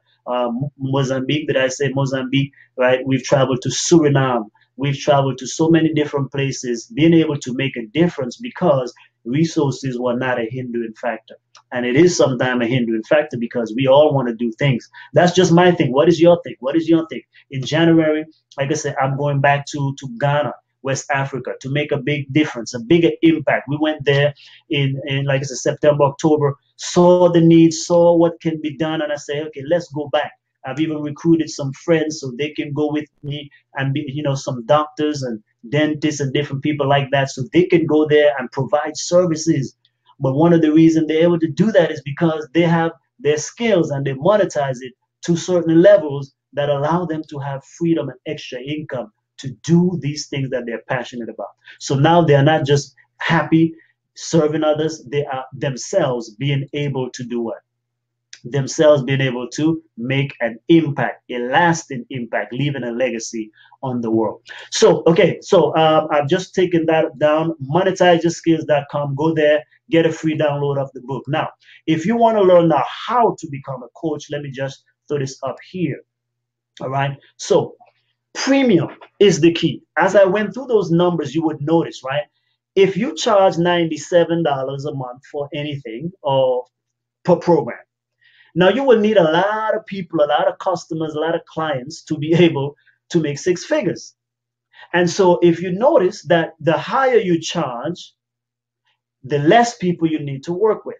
Mozambique. Did I say Mozambique? Right? We've traveled to Suriname. We've traveled to so many different places, being able to make a difference, because resources were not a hindering factor. And it is sometimes a hindering factor, because we all want to do things. That's just my thing. What is your thing? What is your thing? In January, like I said, I'm going back to Ghana, West Africa, to make a big difference, a bigger impact. We went there in like I said, September, October, saw the needs, saw what can be done, and I say, okay, let's go back. I've even recruited some friends so they can go with me, and be, some doctors and dentists and different people like that, so they can go there and provide services. But one of the reasons they're able to do that is because they have their skills and they monetize it to certain levels that allow them to have freedom and extra income to do these things that they're passionate about. So now they're not just happy serving others, they are themselves being able to do what? Themselves being able to make an impact, a lasting impact, leaving a legacy on the world. So, okay, so I've just taken that down, monetizeyoursskills.com. Go there, get a free download of the book. Now, if you want to learn now how to become a coach, let me just throw this up here. All right, so premium is the key. As I went through those numbers, you would notice, right? If you charge $97 a month for anything or per program, now you will need a lot of people, a lot of customers, a lot of clients to be able to make six figures. And so if you notice that the higher you charge, the less people you need to work with.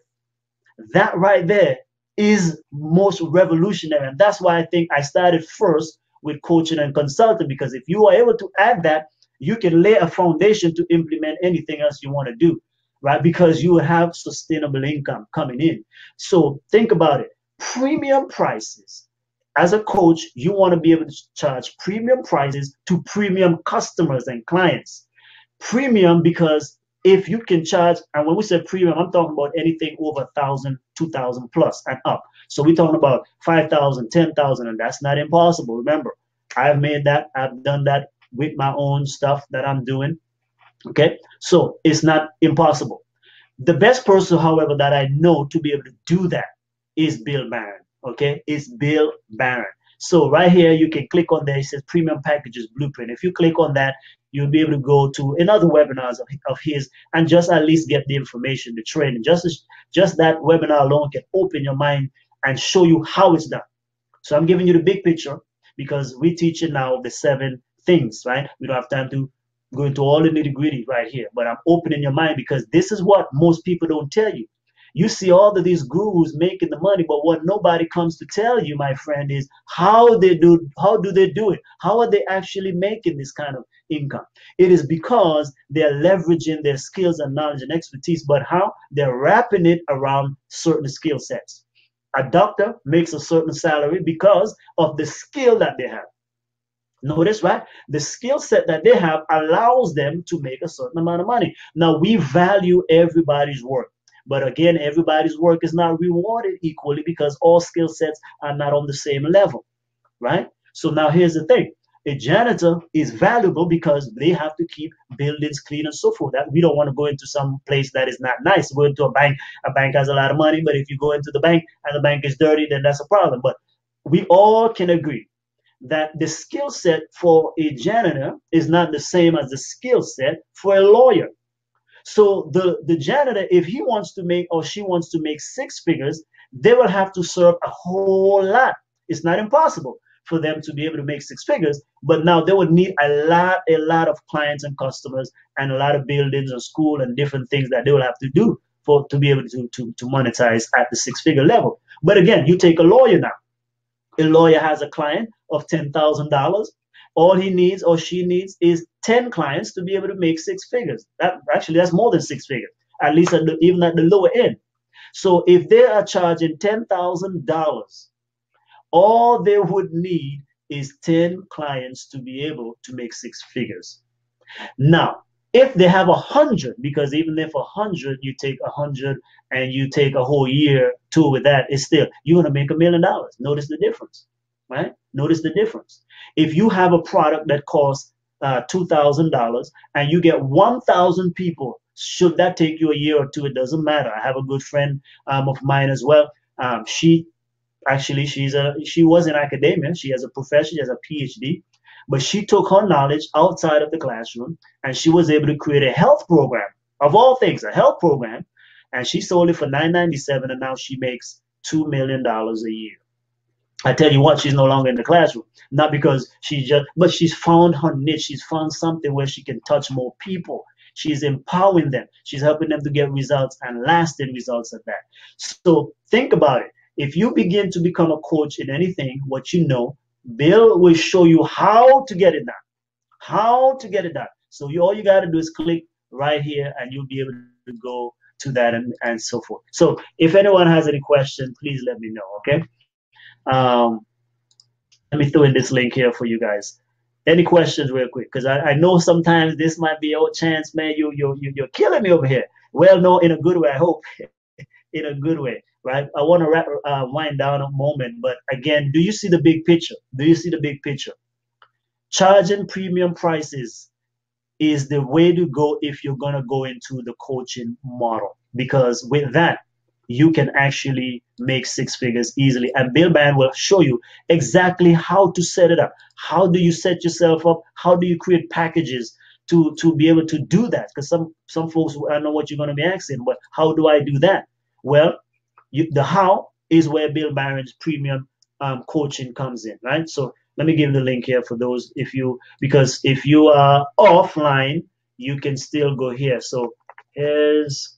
That right there is most revolutionary. And that's why I think I started first with coaching and consulting, because if you are able to add that, you can lay a foundation to implement anything else you want to do, right? Because you have sustainable income coming in. So think about it. Premium prices. As a coach, you want to be able to charge premium prices to premium customers and clients. Premium because if you can charge, and when we say premium, I'm talking about anything over 1,000, 2,000 plus and up. So we're talking about 5,000, 10,000, and that's not impossible. Remember, I've made that, I've done that with my own stuff that I'm doing. Okay, so it's not impossible. The best person, however, that I know to be able to do that is Bill Barron. Okay, it's Bill Barron. So right here, you can click on there. It says Premium Packages Blueprint. If you click on that, you'll be able to go to another webinars of his and just at least get the information, the training. Just that webinar alone can open your mind and show you how it's done. So I'm giving you the big picture because we're teaching now the 7 things, right? We don't have time to go into all the nitty gritty right here, but I'm opening your mind because this is what most people don't tell you. You see all of these gurus making the money, but what nobody comes to tell you, my friend, is how do they do it? How are they actually making this kind of income? It is because they're leveraging their skills and knowledge and expertise, but how? They're wrapping it around certain skill sets. A doctor makes a certain salary because of the skill that they have. Notice, right? The skill set that they have allows them to make a certain amount of money. Now, we value everybody's work. But again, everybody's work is not rewarded equally because all skill sets are not on the same level, right? So now here's the thing. A janitor is valuable because they have to keep buildings clean and so forth. That we don't want to go into some place that is not nice. Go into a bank has a lot of money, but if you go into the bank and the bank is dirty, then that's a problem. But we all can agree that the skill set for a janitor is not the same as the skill set for a lawyer. So the janitor, if he wants to make or she wants to make 6 figures, they will have to serve a whole lot. It's not impossible for them to be able to make 6 figures, but now they would need a lot of clients and customers and a lot of buildings and school and different things that they will have to do to be able to monetize at the 6-figure level. But again, you take a lawyer now. A lawyer has a client of $10,000. All he needs or she needs is 10 clients to be able to make 6 figures. That's more than 6 figures, at least even at the lower end. So if they are charging $10,000, all they would need is 10 clients to be able to make 6 figures. Now, if they have 100, because even if 100, you take 100 and you take a whole year to with that, it's still, you're going to make $1 million. Notice the difference, right? Notice the difference. If you have a product that costs $2,000 and you get 1,000 people, should that take you a year or two? It doesn't matter. I have a good friend of mine as well. She was in academia. She has a profession. She has a PhD. But she took her knowledge outside of the classroom and she was able to create a health program, of all things, a health program. And she sold it for $9.97 and now she makes $2 million a year. I tell you what, she's no longer in the classroom. Not because but she's found her niche. She's found something where she can touch more people. She's empowering them. She's helping them to get results and lasting results at that. So think about it. If you begin to become a coach in anything, what you know, Bill will show you how to get it done. How to get it done. So all you got to do is click right here and you'll be able to go to that and so forth. So if anyone has any question, please let me know, okay? Let me throw in this link here for you guys. Any questions real quick? Because I know sometimes this might be your chance, man. You're killing me over here. Well, no, in a good way, I hope. In a good way, right? I want to wind down a moment, but again, do you see the big picture? Do you see the big picture? Charging premium prices is the way to go if you're going to go into the coaching model, because with that, you can actually make 6 figures easily. And Bill Barron will show you exactly how to set it up. How do you set yourself up? How do you create packages to be able to do that? Because some folks, I know what you're going to be asking, but how do I do that? Well, the how is where Bill Barron's premium coaching comes in, right? So let me give the link here for those because if you are offline, you can still go here. So here's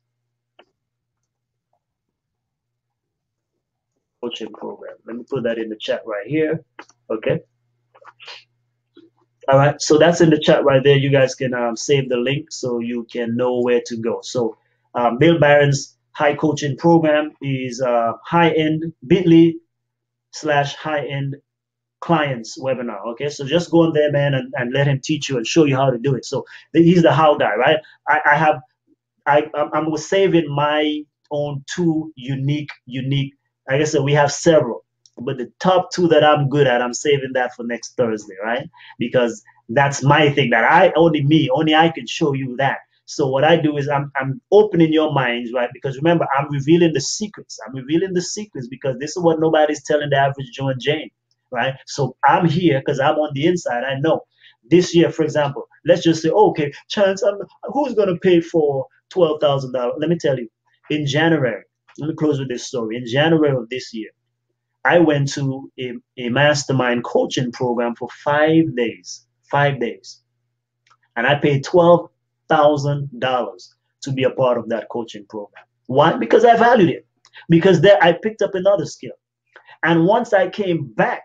coaching program. Let me put that in the chat right here. Okay. All right. So that's in the chat right there. You guys can save the link so you can know where to go. So Bill Barron's high coaching program is high end bit.ly/high end clients webinar. Okay, so just go on there, man, and let him teach you and show you how to do it. So he's the how guy, right? I have I'm saving my own two unique. Like I said, we have several, but the top two that I'm good at, I'm saving that for next Thursday, right? Because that's my thing that only I can show you that. So what I do is I'm opening your minds, right? Because remember, I'm revealing the secrets. I'm revealing the secrets because this is what nobody's telling the average Joe and Jane, right? So I'm here because I'm on the inside. I know. This year, for example, let's just say, okay, Chance, who's going to pay for $12,000? Let me tell you, in January, let me close with this story. In January of this year, I went to a mastermind coaching program for 5 days, 5 days, and I paid $12,000 to be a part of that coaching program. Why? Because I valued it. Because there I picked up another skill. And once I came back,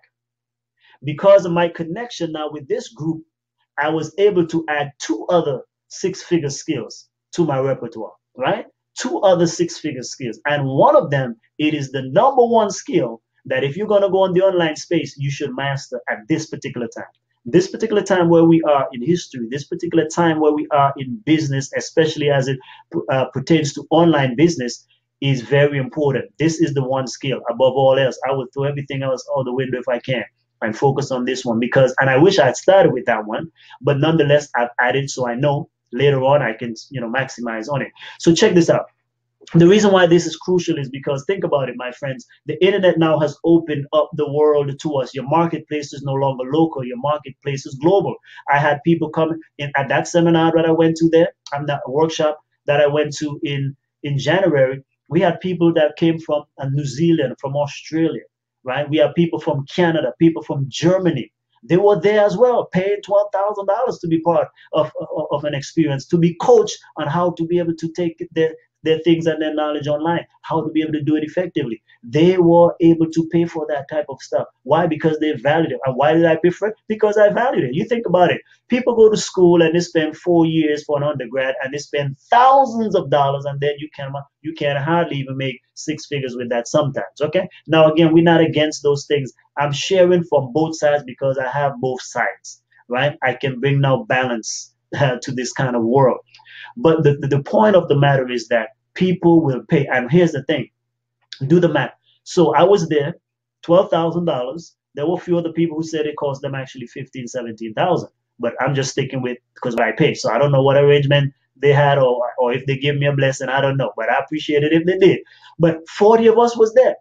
because of my connection now with this group, I was able to add two other six-figure skills to my repertoire, right? Two other six-figure skills. And one of them, it is the number one skill that if you're going to go on the online space, you should master at this particular time. This particular time where we are in history, this particular time where we are in business, especially as it pertains to online business, is very important. This is the one skill. Above all else, I would throw everything else out the window if I can and focus on this one because, and I wish I had started with that one, but nonetheless, I've added so I know later on I can, maximize on it. So check this out. The reason why this is crucial is because think about it, my friends. The internet now has opened up the world to us. Your marketplace is no longer local. Your marketplace is global. I had people come in at that seminar that I went to there, that workshop that I went to in January. We had people that came from New Zealand, from Australia, right? We have people from Canada, people from Germany. They were there as well, paying $12,000 to be part of an experience, to be coached on how to be able to take their things and their knowledge online, how to be able to do it effectively. They were able to pay for that type of stuff. Why? Because they valued it. And why did I pay for it? Because I valued it. You think about it. People go to school and they spend 4 years for an undergrad and they spend thousands of dollars and then you can hardly even make six figures with that sometimes. Okay. Now again, we're not against those things. I'm sharing from both sides because I have both sides, right? I can bring now balance to this kind of world. But the point of the matter is that people will pay. And here's the thing, do the math. So I was there, $12,000. There were a few other people who said it cost them actually 15, 17,000. But I'm just sticking with because I paid. So I don't know what arrangement they had or if they give me a blessing, I don't know. But I appreciate it if they did. But 40 of us was there.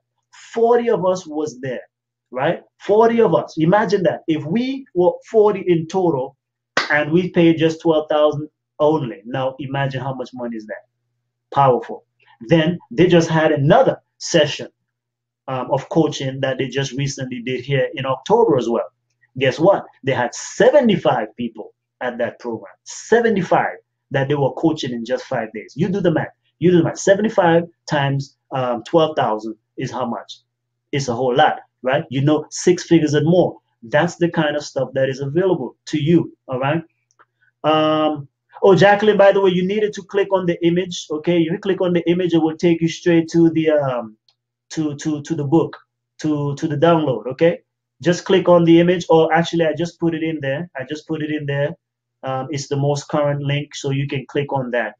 40 of us was there, right? 40 of us. Imagine that. If we were 40 in total and we paid just 12,000 only. Now imagine how much money is that. Powerful. Then they just had another session of coaching that they just recently did here in October as well. Guess what? They had 75 people at that program. 75 that they were coaching in just 5 days. You do the math. You do the math. 75 times 12,000 is how much? It's a whole lot, right? Six figures and more. That's the kind of stuff that is available to you. All right. Oh, Jacqueline, by the way, you needed to click on the image. Okay, you click on the image, it will take you straight to the to the book, to the download. Okay, just click on the image, or actually, I just put it in there. It's the most current link, so you can click on that.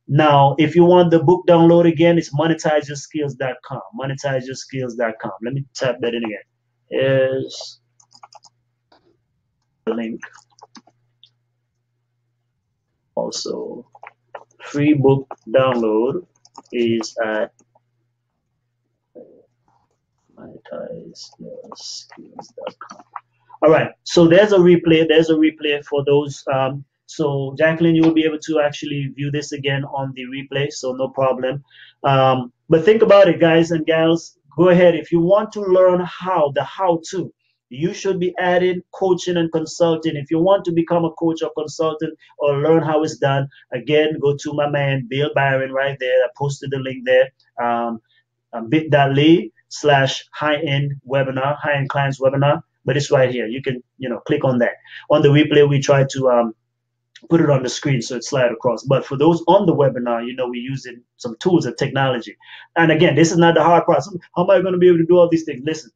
Now, if you want the book download again, it's monetizeskills.com. Monetizeskills.com. Let me type that in again. Here's the link. Also, free book download is at monetizeskills.com. All right, so there's a replay. There's a replay for those. So Jacqueline, you will be able to actually view this again on the replay, so no problem. But think about it, guys and gals. Go ahead. If you want to learn how-to, you should be adding coaching and consulting. If you want to become a coach or consultant or learn how it's done, again, go to my man, Bill Byron, right there. I posted the link there, bit.ly high-end webinar, high-end clients webinar, but it's right here. You can, click on that. On the replay, we try to put it on the screen so it slide across. But for those on the webinar, we're using some tools and technology. And again, this is not the hard part. How am I going to be able to do all these things? Listen,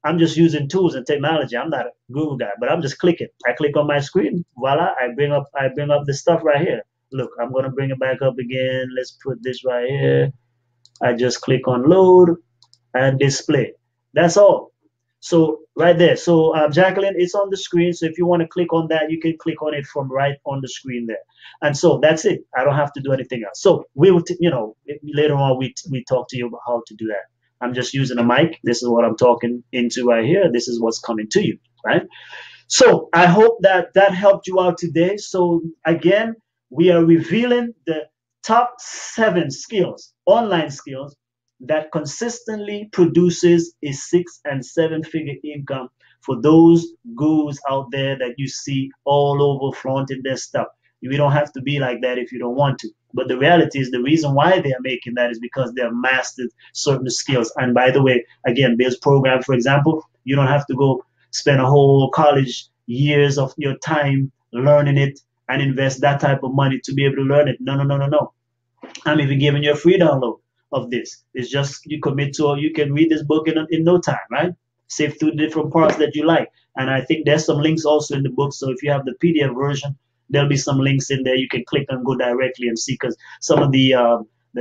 I'm just using tools and technology. I'm not a Google guy, but I'm just clicking. I click on my screen, voila, I bring up this stuff right here. Look, I'm gonna bring it back up again. Let's put this right here. I just click on load and display. That's all. So right there. So Jacqueline, it's on the screen. So if you want to click on that, you can click on it from right on the screen there. And so that's it. I don't have to do anything else. So we will, later on we talk to you about how to do that. I'm just using a mic. This is what I'm talking into right here. This is what's coming to you, right? So I hope that helped you out today. So again, we are revealing the top 7 skills, online skills, that consistently produces a 6- and 7-figure income for those gurus out there that you see all over flaunting their stuff. We don't have to be like that if you don't want to. But the reality is the reason why they are making that is because they have mastered certain skills. And by the way, again, Bill's program, for example, you don't have to go spend a whole college years of your time learning it and invest that type of money to be able to learn it. No. I'm even giving you a free download of this. It's just you commit to, or you can read this book in no time, right? Sift through different parts that you like. And I think there's some links also in the book. So if you have the PDF version, there'll be some links in there. You can click and go directly and see, because some of the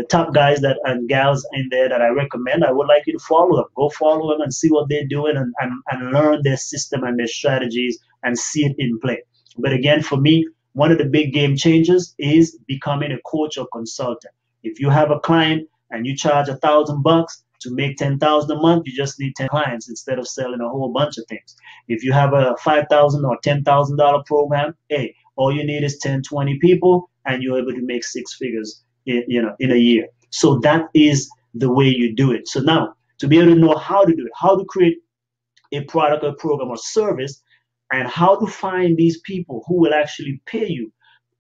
top guys and gals in there that I recommend, I would like you to follow them. Go follow them and see what they're doing and learn their system and their strategies and see it in play. But again, for me, one of the big game changers is becoming a coach or consultant. If you have a client and you charge $1,000 to make 10,000 a month, you just need 10 clients instead of selling a whole bunch of things. If you have a $5,000 or $10,000 program, hey, all you need is 10, 20 people, and you're able to make 6 figures, in a year. So that is the way you do it. So now, to be able to know how to do it, how to create a product or program or service, and how to find these people who will actually pay you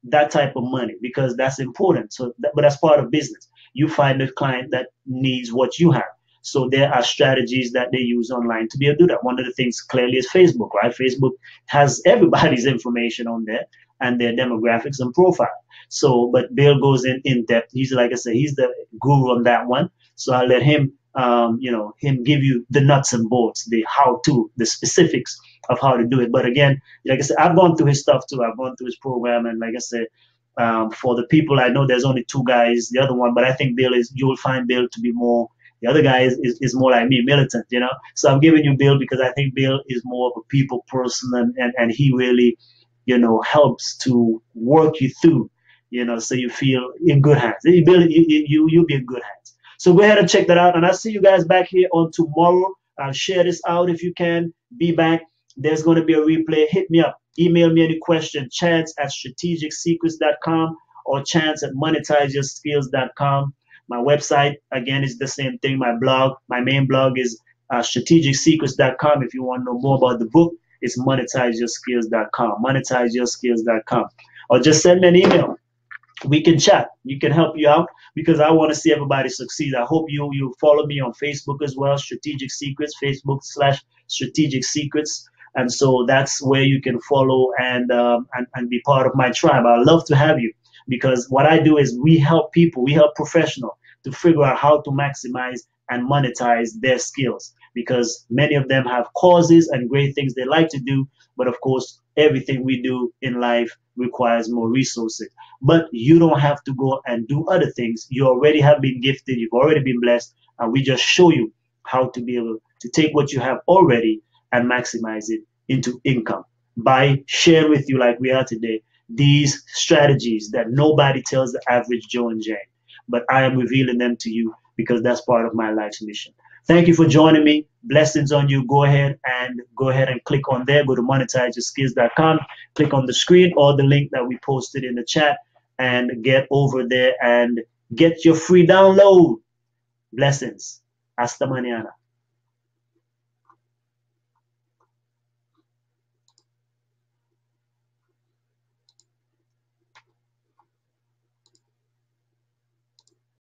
that type of money, because that's important. But that's part of business. You find a client that needs what you have. So there are strategies that they use online to be able to do that. One of the things clearly is Facebook, right? Facebook has everybody's information on there and their demographics and profile. So, but Bill goes in depth. He's, like I said, he's the guru on that one. So I'll let him, him give you the nuts and bolts, the how-to, the specifics of how to do it. But again, like I said, I've gone through his stuff too. I've gone through his program, and like I said, for the people I know, there's only 2 guys. The other one, but I think you will find Bill to be more. The other guy is more like me, militant, So I'm giving you Bill because I think Bill is more of a people person, and he really, helps to work you through, so you feel in good hands. Bill, you'll be in good hands. So go ahead and check that out, and I'll see you guys back here on tomorrow. I'll share this out if you can. Be back. There's going to be a replay. Hit me up. Email me any question. chance@strategicsecrets.com or chance@monetizeyourskills.com. My website, again, is the same thing. My blog, my main blog is strategicsecrets.com. If you want to know more about the book, it's monetizeyourskills.com. Monetizeyourskills.com. Or just send me an email. We can chat. We can help you out because I want to see everybody succeed. I hope you follow me on Facebook as well, Strategic Secrets, Facebook/Strategic Secrets. And so that's where you can follow and be part of my tribe. I'd love to have you, because what I do is we help people, we help professionals to figure out how to maximize and monetize their skills, because many of them have causes and great things they like to do. But of course, everything we do in life requires more resources. But you don't have to go and do other things. You already have been gifted. You've already been blessed. And we just show you how to be able to take what you have already and maximize it into income by sharing with you, like we are today, these strategies that nobody tells the average Joe and Jane. But I am revealing them to you because that's part of my life's mission. Thank you for joining me. Blessings on you. Go ahead and click on there. Go to monetizeyourskills.com. Click on the screen or the link that we posted in the chat and get over there and get your free download. Blessings. Hasta mañana.